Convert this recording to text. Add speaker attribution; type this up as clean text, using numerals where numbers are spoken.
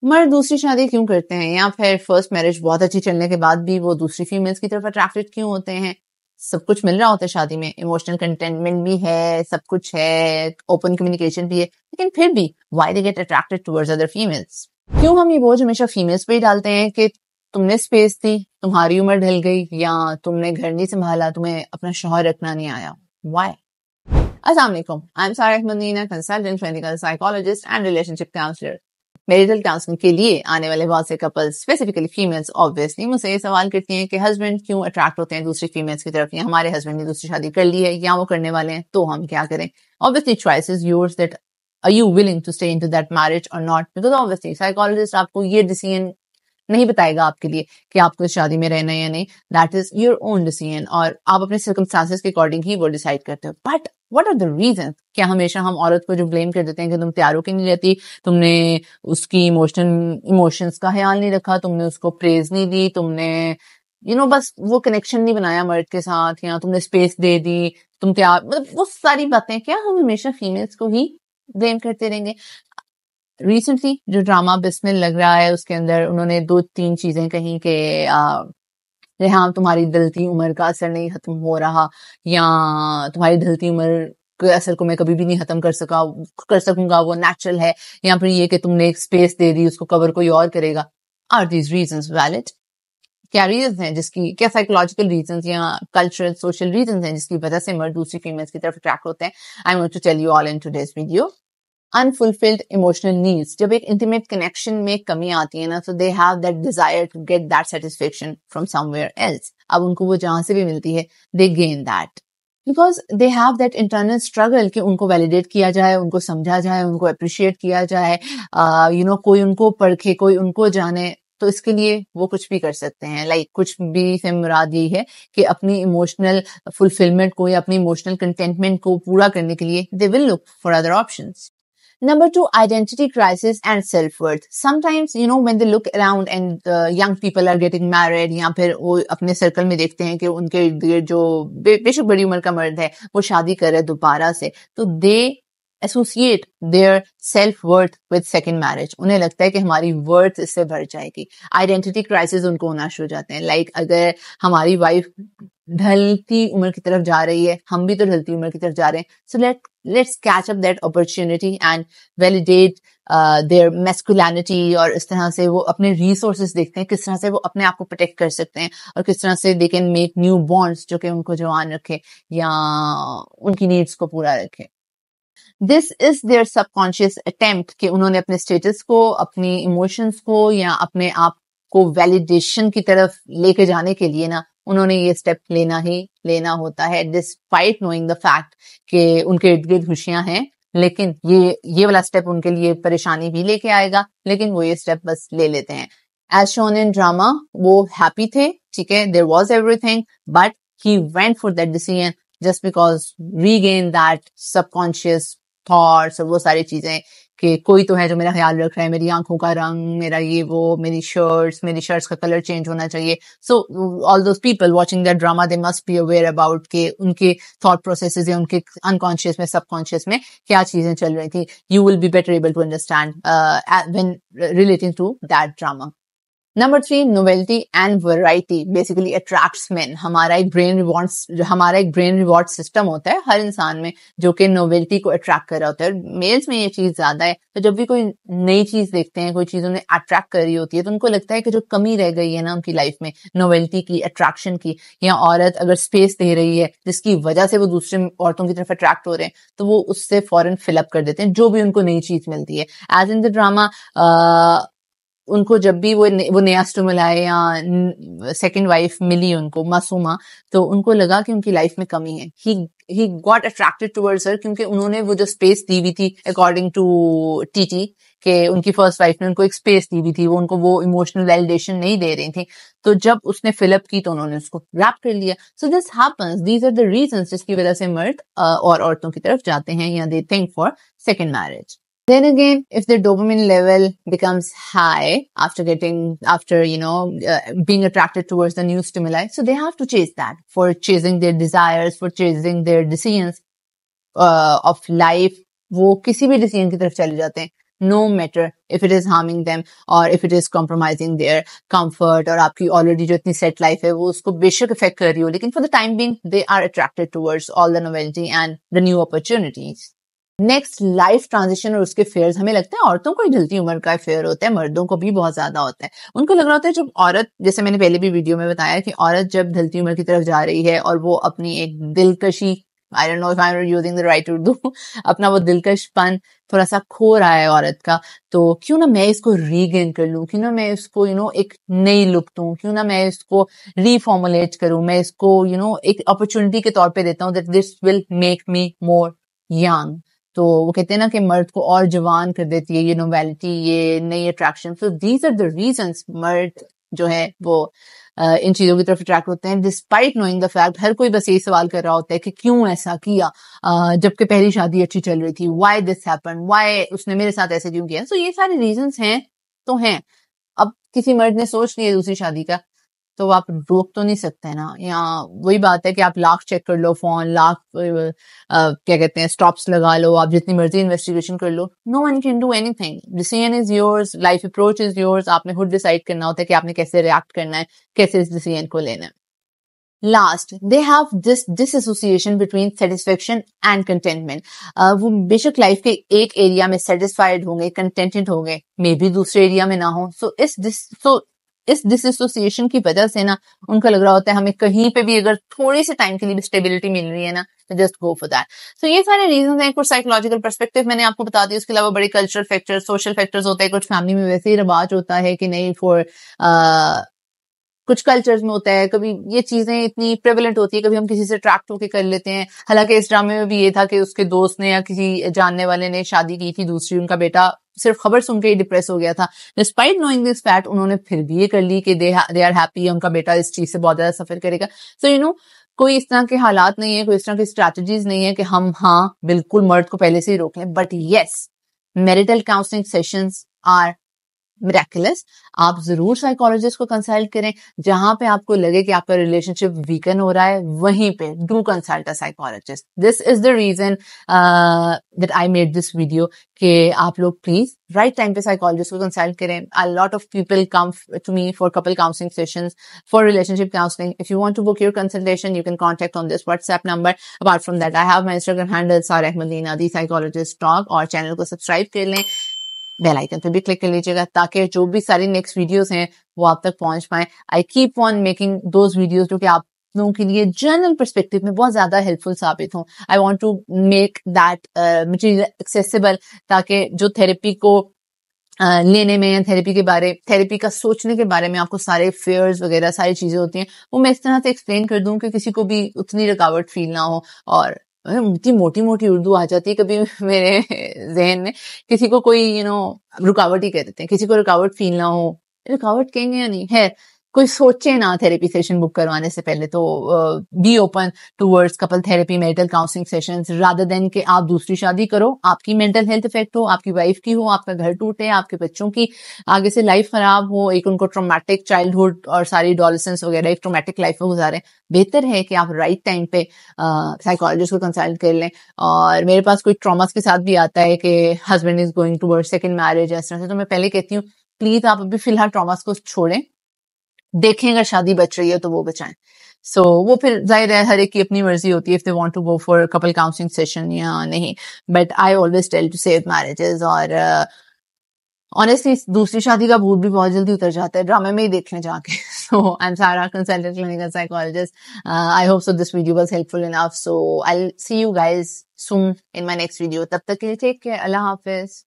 Speaker 1: मर्द दूसरी शादी क्यों करते हैं, या फिर फर्स्ट मैरिज बहुत अच्छी चलने के बाद भी वो दूसरी फीमेल्स की तरफ अट्रैक्टेड क्यों होते हैं? सब कुछ मिल रहा होता है शादी में, इमोशनल कंटेनमेंट भी है, सब कुछ है, ओपन कम्युनिकेशन भी है, लेकिन फिर भी why they get attracted towards other females? क्यों हम ये बोझ हमेशा फीमेल्स पे ही डालते हैं कि तुमने स्पेस दी, तुम्हारी उम्र ढल गई, या तुमने घर नहीं संभाला, तुम्हें अपना शौहर रखना नहीं आया? व्हाई? अस्सलाम वालेकुम, I am Sara Madina, consultant, clinical psychologist and relationship counsellor. Marital counselling के लिए आने वाले बहुत से कपल्स, स्पेसिफिकली फीमेल्स, ऑब्वियसली मुझसे ये सवाल करती हैं कि हस्बैंड क्यों अट्रैक्ट होते हैं दूसरी फीमेल्स की तरफ, या हमारे हस्बैंड ने दूसरी शादी कर ली है या वो करने वाले हैं, तो हम क्या करें? Obviously choice is yours, that are you willing to stay into that marriage और नॉट, बिकॉज ऑब्वियसली साइकोलॉजिस्ट आपको ये डिसीजन नहीं बताएगा आपके लिए कि आपको इस शादी में रहना है या नहीं। That is your own decision, और आप अपने सर्कमस्टांसेस के अकॉर्डिंग ही वो डिसाइड करते हो। But what are the reason? क्या हमेशा हम औरत को जो ब्लेम कर देते हैं कि तुम तैयार होकर नहीं रहती, तुमने उसकी इमोशंस का ख्याल नहीं रखा, तुमने उसको प्रेज नहीं दी, तुमने बस वो कनेक्शन नहीं बनाया मर्द के साथ, या तुमने स्पेस दे दी, तुम तैयार, मतलब वो सारी बातें, क्या हम हमेशा फीमेल्स को ही ब्लेम करते रहेंगे? रिसेंटली जो ड्रामा बिस्मिल लग रहा है उसके अंदर उन्होंने 2-3 चीजें कही कि रेहान, तुम्हारी ढलती उम्र का असर नहीं खत्म हो रहा, या तुम्हारी ढलती उम्र के असर को मैं कभी भी नहीं खत्म कर सकूंगा, वो नेचुरल है, या फिर ये कि तुमने एक स्पेस दे दी, उसको कवर कोई और करेगा। Are these reasons valid? क्या रीजंस हैं जिसकी, क्या साइकोलॉजिकल रीजंस या कल्चरल सोशल रीजंस हैं जिसकी वजह से मर्द दूसरी फीमेल्स की तरफ अट्रैक्ट होते हैं? I want to tell you all in today's video. Unfulfilled emotional needs, जब एक इंटीमेट कनेक्शन में कमी आती है ना, तो they have that desire to get that satisfaction from somewhere else. अब उनको वो जहां से भी मिलती है, they gain that because they have that internal struggle कि उनको वैलिडेट किया जाए, उनको समझा जाए, उनको अप्रिशिएट किया जाए, कोई उनको परखे, कोई उनको जाने। तो इसके लिए वो कुछ भी कर सकते हैं। लाइक कुछ भी से मुराद यही है कि अपनी इमोशनल फुलफिलमेंट को या अपनी इमोशनल कंटेंटमेंट को पूरा करने के लिए they will look for other options. Number 2, identity crisis and self-worth. Sometimes, when they look around and young people are getting married, या फिर वो अपने सर्कल में देखते हैं कि उनके जो बेशक बड़ी उम्र का मर्द है वो शादी कर रहा है दोबारा से, तो they associate their self-worth with second marriage. उन्हें लगता है कि हमारी वर्थ इससे बढ़ जाएगी। आइडेंटिटी क्राइसिस उनको होना शुरू हो जाते हैं। लाइक अगर हमारी वाइफ ढलती उम्र की तरफ जा रही है, हम भी तो ढलती उम्र की तरफ जा रहे हैं, सो let's catch up that opportunity and validate their masculinity, और इस तरह से वो अपने resources देखते हैं, किस तरह से वो अपने आप को protect कर सकते हैं, और किस तरह से they can make new bonds जो कि उनको जवान रखे या उनकी needs को पूरा रखे। This is their subconscious attempt कि उन्होंने अपने status को, अपनी emotions को, या अपने आप को validation की तरफ लेके जाने के लिए ना, उन्होंने ये स्टेप लेना होता है, डिस्पाइट नोइंग द फैक्ट कि उनके इर्द गिर्द खुशियां हैं, लेकिन ये वाला स्टेप उनके लिए परेशानी भी लेके आएगा, लेकिन वो ये स्टेप बस ले लेते हैं। एज शोन इन ड्रामा, वो हैप्पी थे, ठीक है, there was everything, but he went for that decision just because regain that subconscious thoughts और वो सारी चीजें कि कोई तो है जो मेरा ख्याल रख रहा है, मेरी आंखों का रंग, मेरा ये वो, मेरी शर्ट्स का कलर चेंज होना चाहिए। So all those people watching that drama, they must be aware about के उनके थॉट प्रोसेसेस या उनके अनकॉन्शियस में, सबकॉन्शियस में क्या चीजें चल रही थी। You will be better able to understand when relating to that drama. Number 3, novelty and variety basically attracts men. हमारा एक ब्रेन रिवॉर्ड सिस्टम होता है हर इंसान में जो कि नोवेल्टी को अट्रैक्ट कर रहा होता है। मेल्स में ये चीज ज्यादा है, तो जब भी कोई नई चीज देखते हैं, कोई चीज उन्हें अट्रैक्ट कर रही होती है, तो उनको लगता है कि जो कमी रह गई है ना उनकी लाइफ में, नोवेल्टी की, अट्रैक्शन की, या औरत अगर स्पेस दे रही है जिसकी वजह से वो दूसरे औरतों की तरफ अट्रैक्ट हो रहे हैं, तो वो उससे फौरन फिलअप कर देते हैं जो भी उनको नई चीज मिलती है। एज इन द ड्रामा, उनको जब भी वो नया स्टिमुलाई या सेकंड वाइफ मिली उनको, मासूमा, तो उनको लगा कि उनकी लाइफ में कमी है। ही गॉट अट्रैक्टेड टुवर्ड्स हर, क्योंकि उन्होंने वो जो स्पेस दी हुई थी अकॉर्डिंग टू टीटी, के उनकी फर्स्ट वाइफ ने उनको एक स्पेस दी हुई थी, वो उनको वो इमोशनल वैलिडेशन नहीं दे रही थी, तो जब उसने फिलअप की तो उन्होंने उसको रैप कर लिया। So this happens, these are the reasons जिसकी वजह से मर्द और औरतों की तरफ जाते हैं या they think for second marriage. Then again, if the dopamine level becomes high after being attracted towards the new stimuli, so they have to chase that for chasing their desires, for chasing their decisions of life. वो किसी भी decision की तरफ चले जाते हैं। no matter if it is harming them or if it is compromising their comfort, और आपकी already जो इतनी set life है वो उसको बेशक affect कर रही हो, लेकिन for the time being they are attracted towards all the novelty and the new opportunities. Next life transition और उसके फेयर्स, हमें लगता है औरतों को ही ढलती उम्र का फेयर होता है, मर्दों को भी बहुत ज्यादा होता है। उनको लग रहा होता है जब औरत, जैसे मैंने पहले भी वीडियो में बताया कि औरत जब ढलती उम्र की तरफ जा रही है और वो अपनी एक दिलकशी, I don't know if I am using the right Urdu, अपना वो दिलकशपन थोड़ा सा खो रहा है औरत का, तो क्यों ना मैं इसको रीगेन कर लूं, क्यों ना मैं इसको एक नई लुक दूं, क्यों ना मैं इसको रीफॉर्मुलेट करूं, मैं इसको एक अपॉर्चुनिटी के तौर पे देता हूं that this will make me more young. तो वो कहते हैं ना कि मर्द को और जवान कर देती है ये नोवेलिटी, ये नई attraction. So these are the reasons मर्द जो है वो इन चीजों की तरफ अट्रैक्ट होते हैं, डिस्पाइट नोइंग द फैक्ट। हर कोई बस यही सवाल कर रहा होता है कि क्यों ऐसा किया, जबकि पहली शादी अच्छी चल रही थी, व्हाई दिस हैपेंड, व्हाई उसने मेरे साथ ऐसे क्यों किया। सो ये सारे रीजंस हैं तो हैं। अब किसी मर्द ने सोच लिया दूसरी शादी का, तो आप रोक तो नहीं सकते ना। या वही बात है कि आप लाख चेक कर लो फोन, लाख क्या कहते हैं स्टॉप्स लगा लो, आप जितनी मर्जी इन्वेस्टिगेशन कर लो, no one can do anything. Decision is yours, life approach is yours. आपने खुद डिसाइड करना होता है कि आपने कैसे रिएक्ट करना है, कैसे इस डिसीजन को लेना है। Last, they have this dissociation between satisfaction and contentment. वो बेशक लाइफ के एक एरिया में सेटिस्फाइड होंगे, कंटेंटेड होंगे, मे बी दूसरे एरिया में ना हो। सो इस डिसएसोसिएशन की वजह से ना उनका लग रहा होता है हमें कहीं पे भी अगर थोड़ी से टाइम के लिए भी स्टेबिलिटी मिल रही है ना, तो जस्ट गो फॉर दैट। सो ये सारे रीजन हैं। कुछ साइकोलॉजिकल पर्सपेक्टिव मैंने आपको बता दिया, उसके अलावा बड़े कल्चरल फैक्टर्स, सोशल फैक्टर्स होते हैं। कुछ फैमिली में वैसे ही रिवाज होता है कि नहीं, फॉर कुछ कल्चर्स में होता है, कभी ये चीजें इतनी प्रेवलेंट होती है, कभी हम किसी से अट्रैक्ट होकर कर लेते हैं। हालांकि इस ड्रामे में भी ये था कि उसके दोस्त ने या किसी जानने वाले ने शादी की थी दूसरी, उनका बेटा सिर्फ खबर सुन के ही डिप्रेस हो गया था। डिस्पाइट नोइंग दिस फैक्ट उन्होंने फिर भी ये कर ली कि दे आर हैप्पी, उनका बेटा इस चीज से बहुत ज्यादा सफर करेगा। सो कोई इस तरह के हालात नहीं है, कोई इस तरह की स्ट्रैटेजीज नहीं है कि हम बिल्कुल मर्द को पहले से ही रोक लें। But yes, marital counselling sessions are miraculous. आप जरूर साइकोलॉजिस्ट को कंसल्ट करें। जहां पे आपको लगे कि आपका रिलेशनशिप वीकन हो रहा है, वहीं पे do consult a psychologist. This is the reason that I made this video कि आप लोग प्लीज राइट टाइम पे साइकोलॉजिस्ट को कंसल्ट करें। A lot of people come to me for couple counselling sessions, for relationship counselling. If you want to book your consultation, you can contact on this WhatsApp number. Apart from that, I have my Instagram handle Sara Ahmadina, the psychologist talk, और channel को subscribe कर लें, bell icon पे भी click कर लीजिएगा ताकि जो भी सारी नेक्स्ट वीडियोस हैं वो आप तक पहुंच पाए। I keep on making those videos जो कि आप लोगों के लिए जनरल पर्सपेक्टिव में बहुत ज्यादा हेल्पफुल साबित हो। I want to make that material accessible, ताकि जो थेरेपी को लेने में, थेरेपी का सोचने के बारे में आपको सारे फेयर्स वगैरह सारी चीजें होती हैं, वो मैं इस तरह से एक्सप्लेन कर दूं कि किसी को भी उतनी रुकावट फील ना हो। और इतनी मोटी मोटी उर्दू आ जाती है कभी मेरे जहन में, किसी को कोई रुकावट ही कह देते हैं, किसी को रुकावट फील ना हो। रुकावट कहेंगे या नहीं है, कोई सोचे ना थेरेपी सेशन बुक करवाने से पहले, तो be open towards couple therapy, mental counselling sessions, rather than कि आप दूसरी शादी करो, आपकी मेंटल हेल्थ इफेक्ट हो, आपकी वाइफ की हो, आपका घर टूटे, आपके बच्चों की आगे से लाइफ खराब हो, एक उनको ट्रॉमेटिक चाइल्डहुड और सारी एडोलेसेंस वगैरह एक ट्रॉमेटिक लाइफ में गुजारें। बेहतर है कि आप राइट टाइम पे साइकोलॉजिस्ट को कंसल्ट कर लें। और मेरे पास कोई ट्रॉमास के साथ भी आता है कि husband is going towards second marriage, इस तरह से, तो मैं पहले कहती हूँ प्लीज आप अभी फिलहाल ट्रॉमास को छोड़ें, देखें अगर शादी बच रही है तो वो बचाएं। सो वो फिर जाहिर है हर एक की अपनी मर्जी होती है if they want to go for couple counselling session या नहीं। But I always tell to save marriages. और ऑनेस्टली दूसरी शादी का भूत भी बहुत जल्दी उतर जाता है, ड्रामे में ही देख लें जाके। सो आई एम सारा, consultant clinical psychologist. I hope so this video was helpful enough. So I will see you guys soon in my next video. तब तक के लिए टेक केयर, अल्लाह हाफिज।